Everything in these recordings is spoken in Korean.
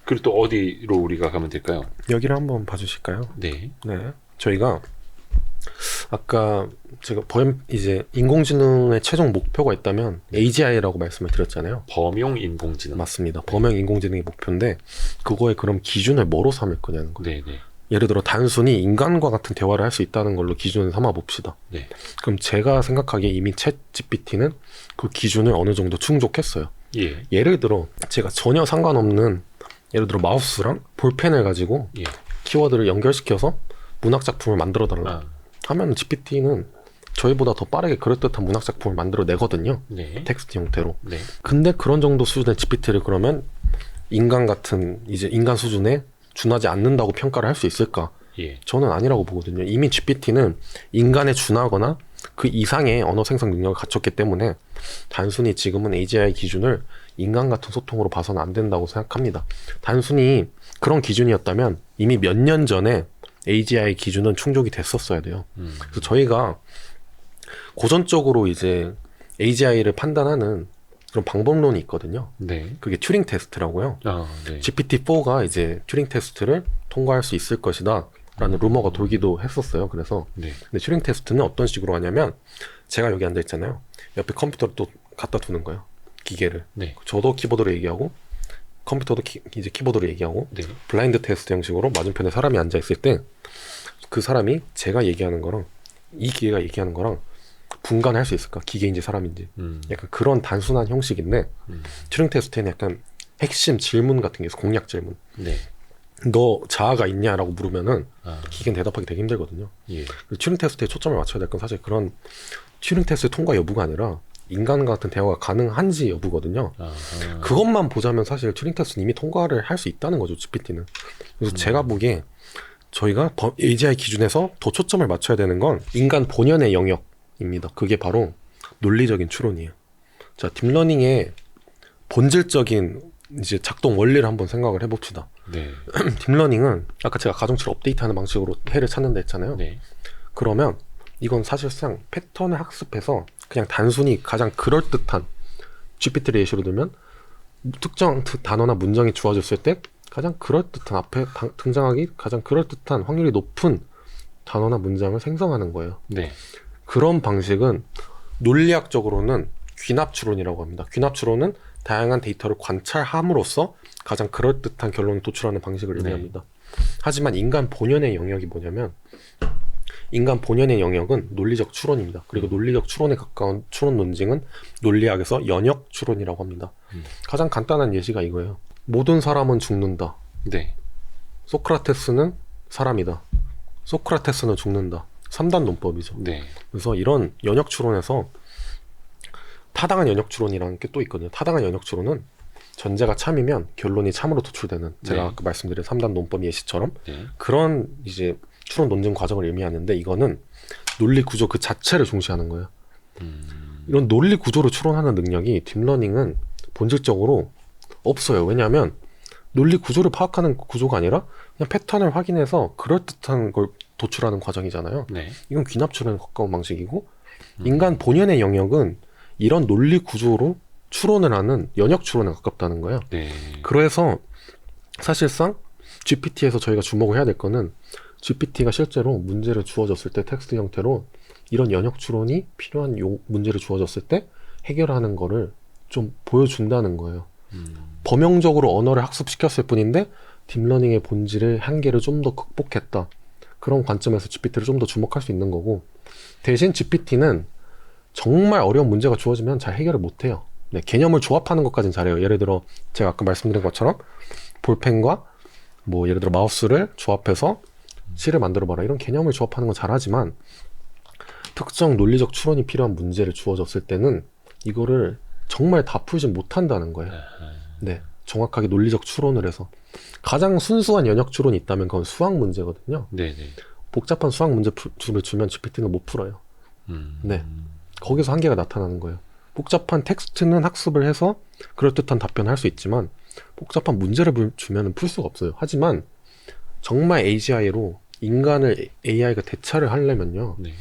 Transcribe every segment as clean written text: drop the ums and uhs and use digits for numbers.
그리고 또 어디로 우리가 가면 될까요? 여기를 한번 봐주실까요? 네. 네. 저희가 아까 제가 이제 인공지능의 최종 목표가 있다면 AGI라고 말씀을 드렸잖아요. 범용 인공지능. 맞습니다. 범용 인공지능이 목표인데 그거의 그럼 기준을 뭐로 삼을 거냐는 거예요. 네네. 예를 들어 단순히 인간과 같은 대화를 할 수 있다는 걸로 기준을 삼아 봅시다. 네. 그럼 제가 생각하기에 이미 챗 GPT는 그 기준을 어느 정도 충족했어요. 예. 예를 들어 제가 전혀 상관없는 예를 들어 마우스랑 볼펜을 가지고 예. 키워드를 연결시켜서 문학 작품을 만들어 달라 아. 하면 GPT는 저희보다 더 빠르게 그럴듯한 문학 작품을 만들어 내거든요. 네. 텍스트 형태로. 네. 근데 그런 정도 수준의 GPT를 그러면 인간 같은 이제 인간 수준에 준하지 않는다고 평가를 할 수 있을까? 예. 저는 아니라고 보거든요. 이미 GPT는 인간에 준하거나 그 이상의 언어 생성 능력을 갖췄기 때문에 단순히 지금은 AGI 기준을 인간 같은 소통으로 봐서는 안 된다고 생각합니다. 단순히 그런 기준이었다면 이미 몇 년 전에 AGI 기준은 충족이 됐었어야 돼요. 그래서 저희가 고전적으로 이제 AGI를 판단하는 그런 방법론이 있거든요. 네. 그게 튜링 테스트라고요. 아, 네. GPT-4가 이제 튜링 테스트를 통과할 수 있을 것이다 라는 루머가 돌기도 했었어요. 그래서 네. 근데 튜링 테스트는 어떤 식으로 하냐면 제가 여기 앉아 있잖아요. 옆에 컴퓨터를 또 갖다 두는 거예요. 기계를. 네. 저도 키보드로 얘기하고 컴퓨터도 이제 키보드로 얘기하고 네. 블라인드 테스트 형식으로 맞은편에 사람이 앉아 있을 때 그 사람이 제가 얘기하는 거랑 이 기계가 얘기하는 거랑 분간할 수 있을까? 기계인지 사람인지. 약간 그런 단순한 형식인데 튜링 테스트에는 약간 핵심 질문 같은 게 있어. 공략 질문. 네. 너 자아가 있냐라고 물으면은 아. 기계는 대답하기 되게 힘들거든요. 예. 튜링 테스트에 초점을 맞춰야 될 건 사실 그런 튜링 테스트 통과 여부가 아니라 인간과 같은 대화가 가능한지 여부거든요. 아. 그것만 보자면 사실 튜링 테스트는 이미 통과를 할 수 있다는 거죠, GPT는. 그래서 제가 보기에 저희가 AGI 기준에서 더 초점을 맞춰야 되는 건 인간 본연의 영역입니다. 그게 바로 논리적인 추론이에요. 자, 딥러닝의 본질적인 이제 작동 원리를 한번 생각을 해봅시다. 네. 딥러닝은 아까 제가 가정치를 업데이트하는 방식으로 해를 찾는다 했잖아요. 네. 그러면 이건 사실상 패턴을 학습해서 그냥 단순히 가장 그럴듯한 GPT를 예시로 들면 특정 단어나 문장이 주어졌을 때 가장 그럴듯한 앞에 등장하기 가장 그럴듯한 확률이 높은 단어나 문장을 생성하는 거예요. 네. 그런 방식은 논리학적으로는 귀납 추론이라고 합니다. 귀납 추론은 다양한 데이터를 관찰함으로써 가장 그럴듯한 결론을 도출하는 방식을 의미합니다. 하지만 인간 본연의 영역이 뭐냐면 인간 본연의 영역은 논리적 추론입니다. 그리고 논리적 추론에 가까운 추론 논증은 논리학에서 연역 추론이라고 합니다. 가장 간단한 예시가 이거예요. 모든 사람은 죽는다. 네. 소크라테스는 사람이다. 소크라테스는 죽는다. 3단 논법이죠. 네. 그래서 이런 연역 추론에서 타당한 연역 추론이라는 게 또 있거든요. 타당한 연역 추론은 전제가 참이면 결론이 참으로 도출되는 제가 네. 아까 말씀드린 3단 논법 예시처럼 네. 그런 이제 추론 논증 과정을 의미하는데 이거는 논리 구조 그 자체를 중시하는 거예요. 이런 논리 구조를 추론하는 능력이 딥러닝은 본질적으로 없어요. 왜냐하면 논리 구조를 파악하는 구조가 아니라 그냥 패턴을 확인해서 그럴듯한 걸 도출하는 과정이잖아요. 네. 이건 귀납 추론에 가까운 방식이고 인간 본연의 영역은 이런 논리 구조로 추론을 하는 연역 추론에 가깝다는 거예요. 네. 그래서 사실상 GPT에서 저희가 주목을 해야 될 거는 GPT가 실제로 문제를 주어졌을 때 텍스트 형태로 이런 연역 추론이 필요한 문제를 주어졌을 때 해결하는 거를 좀 보여준다는 거예요. 범용적으로 언어를 학습시켰을 뿐인데 딥러닝의 본질의 한계를 좀 더 극복했다. 그런 관점에서 GPT를 좀 더 주목할 수 있는 거고 대신 GPT는 정말 어려운 문제가 주어지면 잘 해결을 못해요. 네, 개념을 조합하는 것까지는 잘해요. 예를 들어 제가 아까 말씀드린 것처럼 볼펜과 뭐 예를 들어 마우스를 조합해서 시를 만들어봐라 이런 개념을 조합하는 건 잘하지만 특정 논리적 추론이 필요한 문제를 주어졌을 때는 이거를 정말 다 풀지 못한다는 거예요. 네, 정확하게 논리적 추론을 해서 가장 순수한 연역 추론이 있다면 그건 수학 문제거든요. 네. 네. 복잡한 수학 문제를 주면 GPT는 못 풀어요. 네, 거기서 한계가 나타나는 거예요. 복잡한 텍스트는 학습을 해서 그럴듯한 답변을 할 수 있지만 복잡한 문제를 주면 풀 수가 없어요. 하지만 정말 AGI로 인간을 AI가 대체를 하려면요. 네.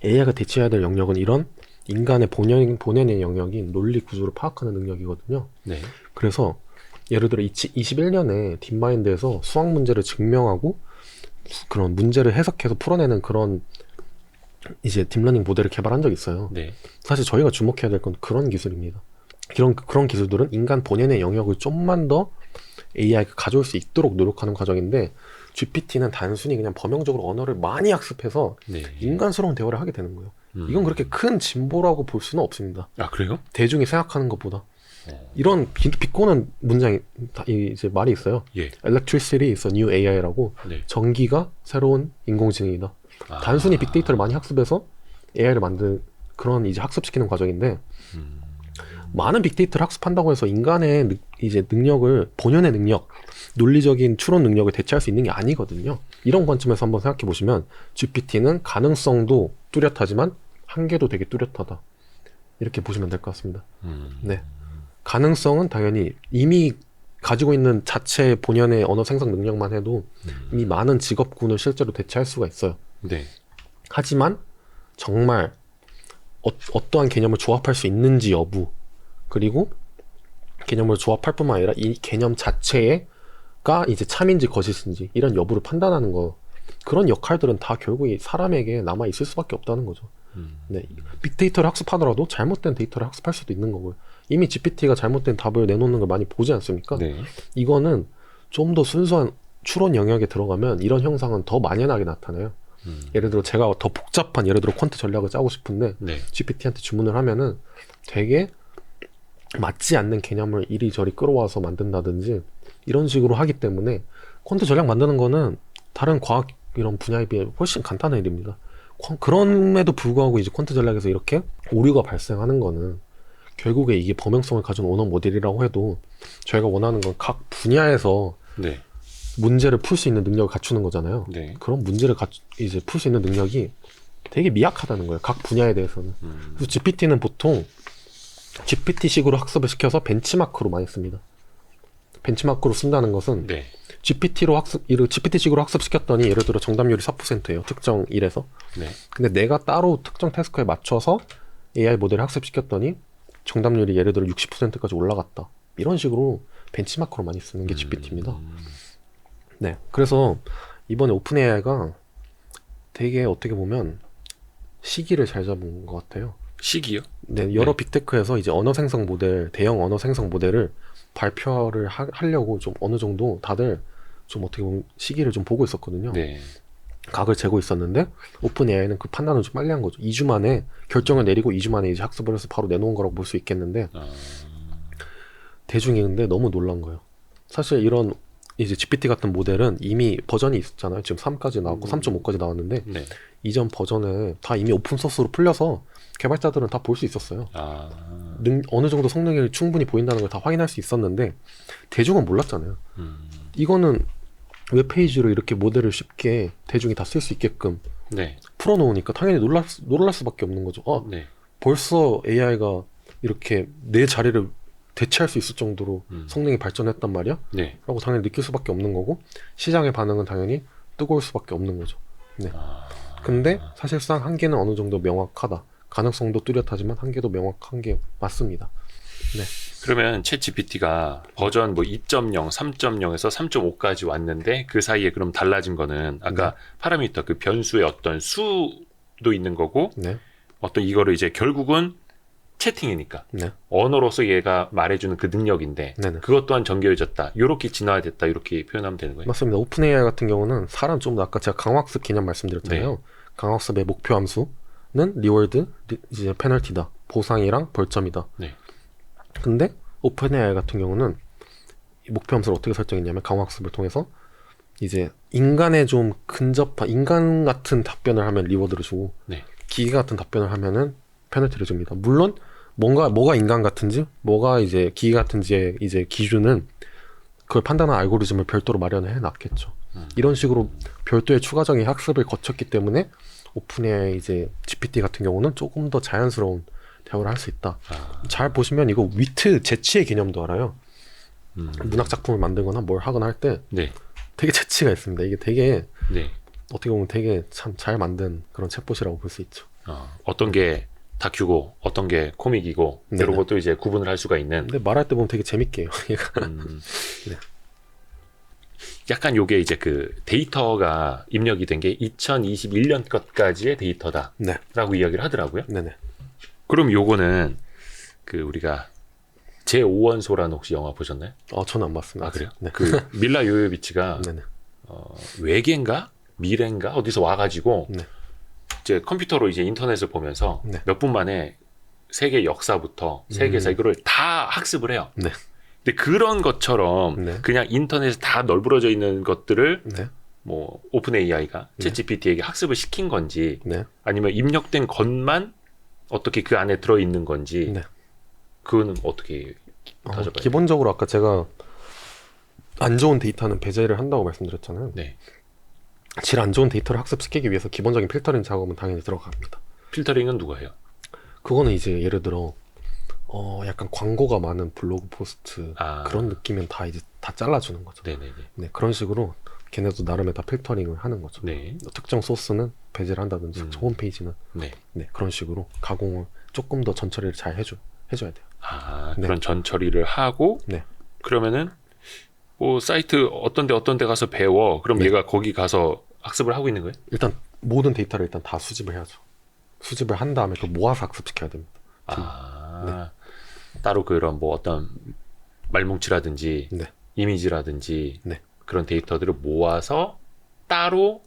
AI가 대체해야 될 영역은 이런 인간의 본연의 영역인 논리 구조를 파악하는 능력이거든요. 네. 그래서 예를 들어 21년에 딥마인드에서 수학 문제를 증명하고 그런 문제를 해석해서 풀어내는 그런 이제 딥러닝 모델을 개발한 적이 있어요. 네. 사실 저희가 주목해야 될 건 그런 기술입니다. 그런 기술들은 인간 본연의 영역을 좀만 더 AI가 가져올 수 있도록 노력하는 과정인데 GPT는 단순히 그냥 범용적으로 언어를 많이 학습해서 네. 인간스러운 대화를 하게 되는 거예요. 이건 그렇게 큰 진보라고 볼 수는 없습니다. 아, 그래요? 대중이 생각하는 것보다. 이런 비꼬는 문장이 이제 말이 있어요. 예. Electricity is a new AI라고. 네. 전기가 새로운 인공지능이다. 단순히 빅데이터를 많이 학습해서 AI를 만든 그런 이제 학습시키는 과정인데 많은 빅데이터를 학습한다고 해서 인간의 이제 능력을 본연의 능력, 논리적인 추론 능력을 대체할 수 있는 게 아니거든요. 이런 관점에서 한번 생각해 보시면 GPT는 가능성도 뚜렷하지만 한계도 되게 뚜렷하다. 이렇게 보시면 될 것 같습니다. 네. 가능성은 당연히 이미 가지고 있는 자체 본연의 언어 생성 능력만 해도 이미 많은 직업군을 실제로 대체할 수가 있어요. 네. 하지만 정말 어떠한 개념을 조합할 수 있는지 여부, 그리고 개념을 조합할 뿐만 아니라 이 개념 자체가 이제 참인지 거짓인지 이런 여부를 판단하는 거, 그런 역할들은 다 결국 이 사람에게 남아 있을 수밖에 없다는 거죠. 네. 빅데이터를 학습하더라도 잘못된 데이터를 학습할 수도 있는 거고요. 이미 GPT가 잘못된 답을 내놓는 걸 많이 보지 않습니까? 네. 이거는 좀 더 순수한 추론 영역에 들어가면 이런 형상은 더 만연하게 나타나요. 예를 들어 제가 더 복잡한 예를 들어 퀀트 전략을 짜고 싶은데 네. GPT한테 주문을 하면은 되게 맞지 않는 개념을 이리저리 끌어와서 만든다든지 이런 식으로 하기 때문에 퀀트 전략 만드는 거는 다른 과학 이런 분야에 비해 훨씬 간단한 일입니다. 그럼에도 불구하고 이제 퀀트 전략에서 이렇게 오류가 발생하는 거는 결국에 이게 범용성을 가진 언어 모델이라고 해도 저희가 원하는 건 각 분야에서 네. 문제를 풀 수 있는 능력을 갖추는 거잖아요. 네. 그런 문제를 이제 풀 수 있는 능력이 되게 미약하다는 거예요. 각 분야에 대해서는. 그래서 GPT는 보통 GPT식으로 학습을 시켜서 벤치마크로 많이 씁니다. 벤치마크로 쓴다는 것은 네. GPT식으로 학습시켰더니 예를 들어 정답률이 4%예요. 특정 일에서. 네. 근데 내가 따로 특정 태스크에 맞춰서 AI 모델을 학습시켰더니 정답률이 예를 들어 60%까지 올라갔다. 이런 식으로 벤치마크로 많이 쓰는 게 GPT입니다. 네. 그래서 이번에 오픈 AI가 되게 어떻게 보면 시기를 잘 잡은 것 같아요. 시기요? 네. 여러 빅테크에서 이제 언어 생성 모델, 대형 언어 생성 모델을 발표를 하려고 좀 어느 정도 다들 좀 어떻게 보면 시기를 좀 보고 있었거든요. 네. 각을 재고 있었는데 오픈 AI는 그 판단을 좀 빨리 한 거죠. 2주 만에 결정을 내리고 2주 만에 이제 학습을 해서 바로 내놓은 거라고 볼 수 있겠는데 대중이 근데 너무 놀란 거예요. 사실 이런 이제 GPT 같은 모델은 이미 버전이 있었잖아요. 지금 3까지 나왔고 3.5까지 나왔는데 네. 이전 버전에 다 이미 오픈 소스로 풀려서 개발자들은 다 볼 수 있었어요. 어느 정도 성능이 충분히 보인다는 걸 다 확인할 수 있었는데 대중은 몰랐잖아요. 이거는 웹페이지로 이렇게 모델을 쉽게 대중이 다 쓸 수 있게끔 네. 풀어놓으니까 당연히 놀랄 수밖에 없는 거죠. 네. 벌써 AI가 이렇게 내 자리를 대체할 수 있을 정도로 성능이 발전했단 말이야? 네. 라고 당연히 느낄 수밖에 없는 거고 시장의 반응은 당연히 뜨거울 수밖에 없는 거죠. 네. 근데 사실상 한계는 어느 정도 명확하다. 가능성도 뚜렷하지만 한계도 명확한 게 맞습니다. 네. 그러면 챗 GPT가 버전 뭐 2.0, 3.0에서 3.5까지 왔는데 그 사이에 그럼 달라진 거는 아까 파라미터 그 변수의 어떤 수도 있는 거고 네. 어떤 이거를 이제 결국은 채팅이니까 네. 언어로서 얘가 말해주는 그 능력인데 네네. 그것 또한 정교해졌다. 이렇게 진화됐다. 이렇게 표현하면 되는 거예요. 맞습니다. 오픈 AI 같은 경우는 사람 좀 더 아까 제가 강화학습 개념 말씀드렸잖아요. 네. 강화학습의 목표 함수는 리워드, 이제 페널티다. 보상이랑 벌점이다. 네. 근데 오픈 AI 같은 경우는 이 목표 함수를 어떻게 설정했냐면 강화학습을 통해서 이제 인간에 좀 근접한 인간 같은 답변을 하면 리워드를 주고 네. 기계 같은 답변을 하면은 페널티를 줍니다. 물론 뭐가 인간 같은지 뭐가 이제 기계 같은지의 이제 기준은 그걸 판단한 알고리즘을 별도로 마련해 놨겠죠. 이런 식으로 별도의 추가적인 학습을 거쳤기 때문에 오픈AI 이제 GPT 같은 경우는 조금 더 자연스러운 대화를 할 수 있다. 잘 보시면 이거 위트, 재치의 개념도 알아요. 문학 작품을 만들거나 뭘 하거나 할 때 네. 되게 재치가 있습니다. 이게 되게 네. 어떻게 보면 되게 참 잘 만든 그런 챗봇이라고 볼 수 있죠. 어떤 게 다큐고 어떤 게 코믹이고 네네. 이런 것도 이제 구분을 할 수가 있는. 근데 말할 때 보면 되게 재밌게 해요. 얘가. 네. 약간 요게 이제 그 데이터가 입력이 된 게 2021년 것까지의 데이터다라고 네. 이야기를 하더라고요. 네네. 그럼 요거는 그 우리가 제5원소라는 혹시 영화 보셨나요? 저는 안 봤습니다. 아 그래요? 네. 그 밀라 요요비치가 네네. 외계인가 미래인가 어디서 와가지고 네. 이제 컴퓨터로 이제 인터넷을 보면서 네. 몇 분 만에 세계 역사부터 세계에서 이거를 다 학습을 해요. 네. 근데 그런 것처럼 네. 그냥 인터넷에 다 널브러져 있는 것들을 네. 뭐 오픈 AI가 챗 GPT에게 학습을 시킨 건지 네. 아니면 입력된 것만 어떻게 그 안에 들어 있는 건지 네. 그거는 어떻게 따져봐요? 기본적으로 아까 제가 안 좋은 데이터는 배제를 한다고 말씀드렸잖아요. 네. 질 안 좋은 데이터를 학습시키기 위해서 기본적인 필터링 작업은 당연히 들어갑니다. 필터링은 누가 해요? 그거는 이제 예를 들어 약간 광고가 많은 블로그 포스트 아. 그런 느낌은 다 이제 다 잘라주는 거죠. 네네네. 네, 그런 식으로 걔네도 나름의 다 필터링을 하는 거죠. 네. 특정 소스는 배제를 한다든지 홈페이지는 네. 네, 그런 식으로 가공을 조금 더 전처리를 잘 해줘야 돼요. 아, 네. 그런 전 처리를 하고 네. 그러면은 뭐 사이트 어떤 데 가서 배워. 그럼 네. 얘가 거기 가서 학습을 하고 있는 거예요? 일단 모든 데이터를 일단 다 수집을 해야죠. 수집을 한 다음에 또 모아서 학습시켜야 됩니다. 아, 따로 그런 뭐 어떤 말뭉치라든지 네. 이미지라든지 네. 그런 데이터들을 모아서 따로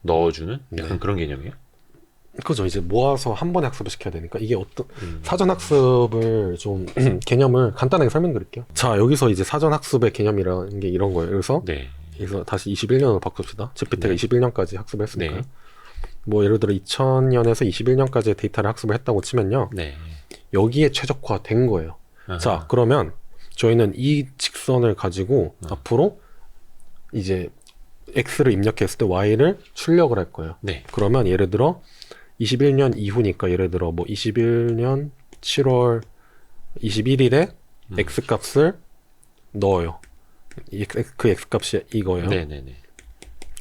넣어주는 약간 네. 그런 개념이에요? 그죠. 이제 모아서 한 번에 학습을 시켜야 되니까 이게 어떤 사전 학습을 좀 개념을 간단하게 설명드릴게요. 자, 여기서 이제 사전 학습의 개념이라는 게 이런 거예요. 그래서 네. 다시 21년으로 바꿉시다. GPT가 네. 21년까지 학습을 했으니까요. 네. 뭐 예를 들어 2000년에서 21년까지의 데이터를 학습을 했다고 치면요. 네. 여기에 최적화된 거예요. 아하. 자, 그러면 저희는 이 직선을 가지고 앞으로 이제 X를 입력했을 때 Y를 출력을 할 거예요. 네. 그러면 예를 들어 21년 이후니까 예를 들어 뭐 21년 7월 21일에 X 값을 넣어요. 그 X 값이 이거예요. 네네네.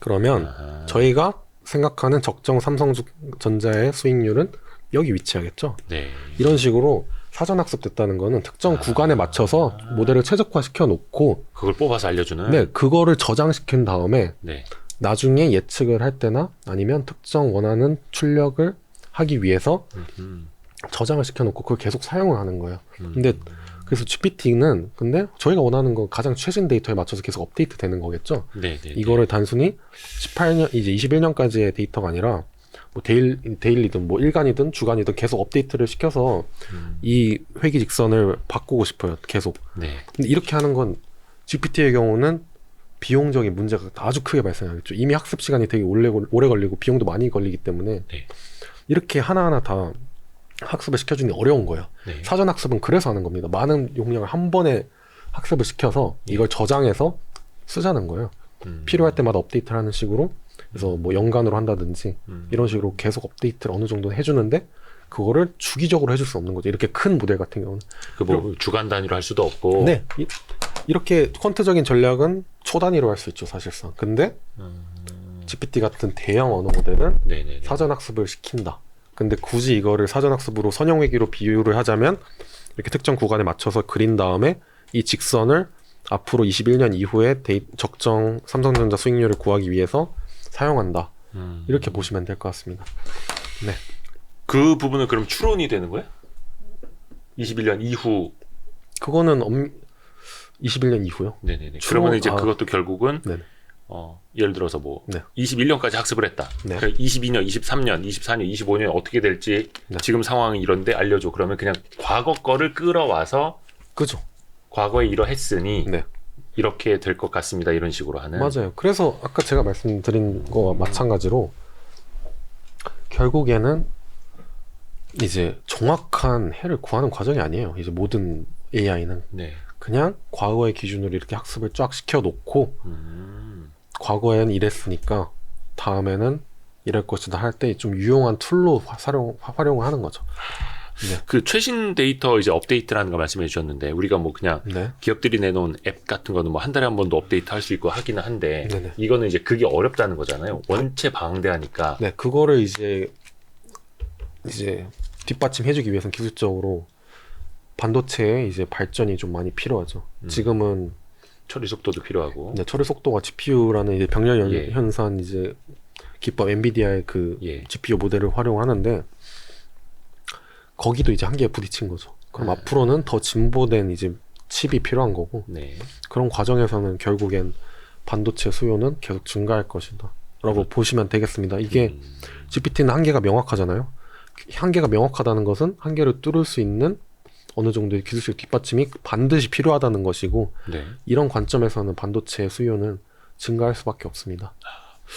그러면 아하. 저희가 생각하는 적정 삼성전자의 수익률은 여기 위치하겠죠. 네. 이런 식으로 사전 학습됐다는 거는 특정 구간에 맞춰서 모델을 최적화시켜 놓고 그걸 뽑아서 알려주는. 네, 그거를 저장시킨 다음에 네. 나중에 예측을 할 때나 아니면 특정 원하는 출력을 하기 위해서 저장을 시켜놓고 그걸 계속 사용을 하는 거예요. 근데 그래서 GPT는 근데 저희가 원하는 건 가장 최신 데이터에 맞춰서 계속 업데이트 되는 거겠죠. 네. 네. 이거를 단순히 18년 이제 21년까지의 데이터가 아니라 뭐 데일리든 뭐 일간이든 주간이든 계속 업데이트를 시켜서 이 회기 직선을 바꾸고 싶어요. 계속. 네. 근데 이렇게 하는 건 GPT의 경우는 비용적인 문제가 아주 크게 발생하겠죠. 이미 학습 시간이 되게 오래 걸리고 비용도 많이 걸리기 때문에 네. 이렇게 하나하나 다 학습을 시켜주기 어려운 거예요. 네. 사전 학습은 그래서 하는 겁니다. 많은 용량을 한 번에 학습을 시켜서 이걸 저장해서 쓰자는 거예요. 필요할 때마다 업데이트를 하는 식으로 그래서 뭐 연간으로 한다든지 이런 식으로 계속 업데이트를 어느 정도 해주는데 그거를 주기적으로 해줄 수 없는 거죠. 이렇게 큰 모델 같은 경우는. 그 뭐 주간 단위로 할 수도 없고. 네. 이렇게 퀀트적인 전략은 초 단위로 할 수 있죠, 사실상. 근데 GPT 같은 대형 언어 모델은 네네. 사전 학습을 시킨다. 근데 굳이 이거를 사전 학습으로 선형 회귀로 비유를 하자면 이렇게 특정 구간에 맞춰서 그린 다음에 이 직선을 앞으로 21년 이후에 적정 삼성전자 수익률을 구하기 위해서 사용한다. 이렇게 보시면 될 것 같습니다. 네. 그 부분은 그럼 추론이 되는 거예요? 21년 이후. 그거는 21년 이후요. 네네네. 추론- 그러면 이제 아. 그것도 결국은 네네. 예를 들어서 뭐 네. 21년까지 학습을 했다. 네. 그러니까 22년, 23년, 24년, 25년 어떻게 될지 네. 지금 상황이 이런데 알려줘. 그러면 그냥 과거 거를 끌어와서 그죠. 과거에 이러했으니 네. 이렇게 될 것 같습니다. 이런 식으로 하는. 맞아요. 그래서 아까 제가 말씀드린 거와 마찬가지로 결국에는 이제 정확한 해를 구하는 과정이 아니에요. 이제 모든 AI는 네. 그냥 과거의 기준으로 이렇게 학습을 쫙 시켜놓고 음. 과거에는 이랬으니까 다음에는 이럴 것이다 할 때 좀 유용한 툴로 활용을 하는 거죠. 네. 그 최신 데이터 이제 업데이트라는 거 말씀해 주셨는데 우리가 뭐 그냥 네. 기업들이 내놓은 앱 같은 거는 뭐 한 달에 한 번도 업데이트 할 수 있고 하기는 한데 네네. 이거는 이제 그게 어렵다는 거잖아요. 원체 방대하니까. 네, 그거를 이제 뒷받침해주기 위해서는 기술적으로 반도체의 이제 발전이 좀 많이 필요하죠. 지금은 처리 속도도 필요하고. 네, 처리 속도가 GPU라는 이제 병렬 예. 현상 이제 기법 엔비디아의 그 예. GPU 모델을 활용하는데 거기도 이제 한계에 부딪힌 거죠. 그럼 앞으로는 더 진보된 이제 칩이 필요한 거고 네. 그런 과정에서는 결국엔 반도체 수요는 계속 증가할 것이다. 라고 보시면 되겠습니다. 이게 GPT는 한계가 명확하잖아요. 한계가 명확하다는 것은 한계를 뚫을 수 있는 어느 정도의 기술적 뒷받침이 반드시 필요하다는 것이고 네. 이런 관점에서는 반도체 수요는 증가할 수밖에 없습니다.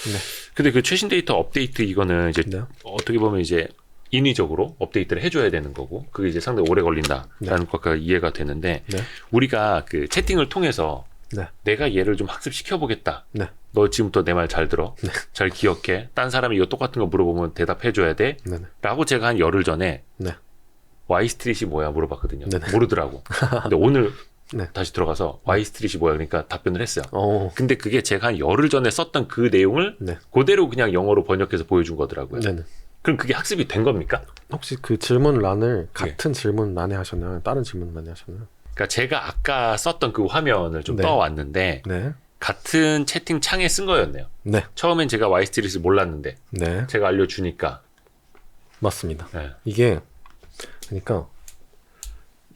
네. 근데 그 최신 데이터 업데이트 이거는 이제 네. 어떻게 보면 이제 인위적으로 업데이트를 해줘야 되는 거고 그게 이제 상당히 오래 걸린다라는 것과 이해가 되는데 네. 우리가 그 채팅을 통해서 네. 내가 얘를 좀 학습시켜 보겠다. 네. 너 지금부터 내 말 잘 들어. 잘 기억해. 딴 사람이 이거 똑같은 거 물어보면 대답해 줘야 돼. 네네. 라고 제가 한 열흘 전에 네. Y스트릿이 뭐야 물어봤거든요. 네네. 모르더라고. 근데 오늘 네. 다시 들어가서 Y스트릿이 뭐야 그러니까 답변을 했어요. 근데 그게 제가 한 열흘 전에 썼던 그 내용을 네. 그대로 그냥 영어로 번역해서 보여준 거더라고요. 네네. 그럼 그게 학습이 된 겁니까? 혹시 그 질문란을 같은 질문란에 하셨나요? 다른 질문란에 하셨나요? 그러니까 제가 아까 썼던 그 화면을 좀 네. 떠왔는데 네. 같은 채팅 창에 쓴 거였네요. 네. 처음엔 제가 Y스트릿을 몰랐는데 네. 제가 알려주니까 맞습니다. 네. 이게 그러니까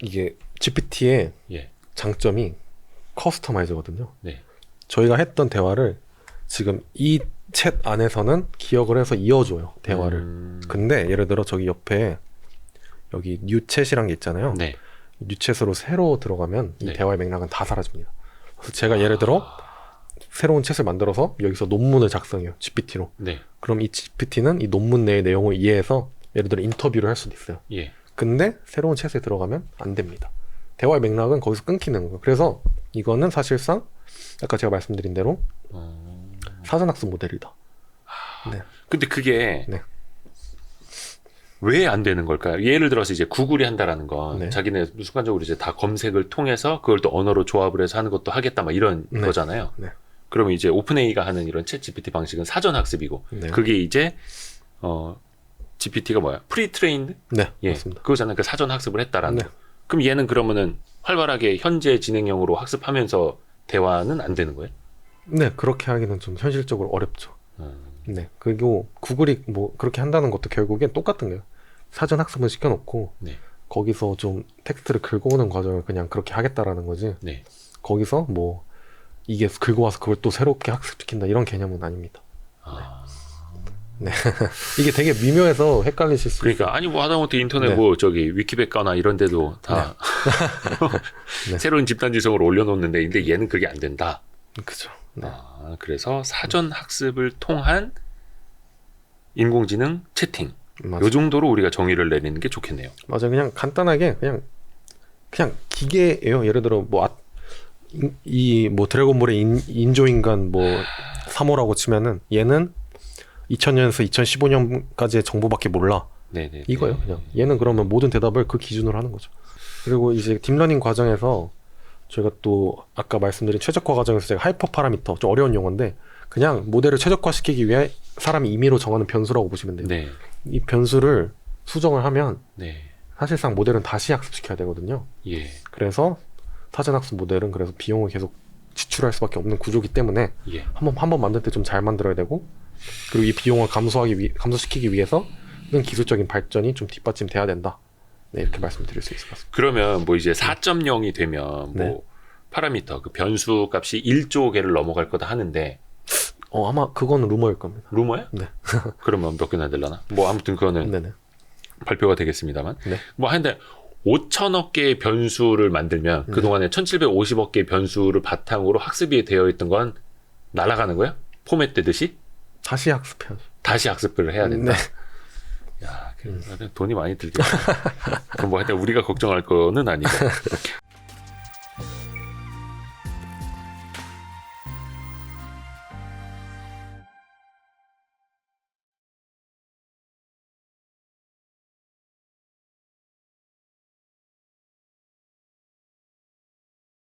이게 GPT의 예. 장점이 커스터마이저거든요. 네. 저희가 했던 대화를 지금 이 챗 안에서는 기억을 해서 이어줘요. 대화를. 근데 예를 들어 저기 옆에 여기 뉴챗이란 게 있잖아요. 네. 뉴챗으로 새로 들어가면 이 네. 대화의 맥락은 다 사라집니다. 그래서 제가 예를 들어 새로운 챗을 만들어서 여기서 논문을 작성해요. GPT로. 네. 그럼 이 GPT는 이 논문 내의 내용을 이해해서 예를 들어 인터뷰를 할 수도 있어요. 예. 근데 새로운 챗에 들어가면 안 됩니다. 대화의 맥락은 거기서 끊기는 거예요. 그래서 이거는 사실상 아까 제가 말씀드린 대로 사전학습 모델이다. 네. 근데 그게 네. 왜 안 되는 걸까요? 예를 들어서 이제 구글이 한다라는 건 네. 자기네 순간적으로 이제 다 검색을 통해서 그걸 또 언어로 조합을 해서 하는 것도 하겠다 막 이런 네. 거잖아요. 네. 그러면 이제 오픈AI가 하는 이런 챗 GPT 방식은 사전 학습이고 네. 그게 이제 GPT가 뭐야? 프리트레인드? 네. 예. 맞습니다. 그거잖아요. 그 사전 학습을 했다라는 네. 거. 그럼 얘는 그러면은 활발하게 현재 진행형으로 학습하면서 대화는 안 되는 거예요? 네. 그렇게 하기는 좀 현실적으로 어렵죠. 음. 네. 그리고 구글이 뭐 그렇게 한다는 것도 결국엔 똑같은 거예요. 사전 학습을 시켜놓고 네. 거기서 좀 텍스트를 긁어오는 과정을 그냥 그렇게 하겠다라는 거지. 네. 거기서 뭐 이게 긁어와서 그걸 또 새롭게 학습시킨다 이런 개념은 아닙니다. 아. 네. 이게 되게 미묘해서 헷갈리실 수 있어요. 그러니까 아니 뭐 하다못해 인터넷 네. 뭐 저기 위키백과나 이런 데도 다 네. 새로운 집단 지성을 올려놓는데 근데 얘는 그게 안 된다. 그죠. 네. 아, 그래서 사전 학습을 통한 인공지능 채팅 맞아요. 요 정도로 우리가 정의를 내리는 게 좋겠네요. 맞아요. 그냥 간단하게 그냥 기계예요. 예를 들어 뭐 이 뭐 드래곤볼의 인조인간 뭐 3호라고 치면은 얘는 2000년에서 2015년까지의 정보밖에 몰라. 네네. 이거예요. 그냥 얘는 그러면 모든 대답을 그 기준으로 하는 거죠. 그리고 이제 딥러닝 과정에서 저희가 또 아까 말씀드린 최적화 과정에서 제가 하이퍼 파라미터 좀 어려운 용어인데 그냥 모델을 최적화시키기 위해 사람이 임의로 정하는 변수라고 보시면 돼요. 네. 이 변수를 수정을 하면 네. 사실상 모델은 다시 학습시켜야 되거든요. 예. 그래서 사전학습 모델은 그래서 비용을 계속 지출할 수밖에 없는 구조기 때문에 예. 한 번 만들 때 좀 잘 만들어야 되고 그리고 이 비용을 감소시키기 위해서는 기술적인 발전이 좀 뒷받침돼야 된다. 네, 이렇게 말씀드릴 수 있을 것 같습니다. 그러면 뭐 이제 4.0이 되면 뭐 네. 파라미터 그 변수 값이 1조 개를 넘어갈 거다 하는데 아마 그거는 루머일 겁니다. 루머야? 네. 그러면 몇 개나 되려나? 뭐 아무튼 그거는 네네. 발표가 되겠습니다만. 네. 뭐 하는데 5천억 개의 변수를 만들면 그동안에 1750억 개의 변수를 바탕으로 학습이 되어 있던 건 날아가는 거야? 포맷되듯이? 다시 학습해야죠. 다시 학습을 해야 된다. 네. 야, 돈이 많이 들겠네. 그럼 뭐 하여튼 우리가 걱정할 거는 아니고.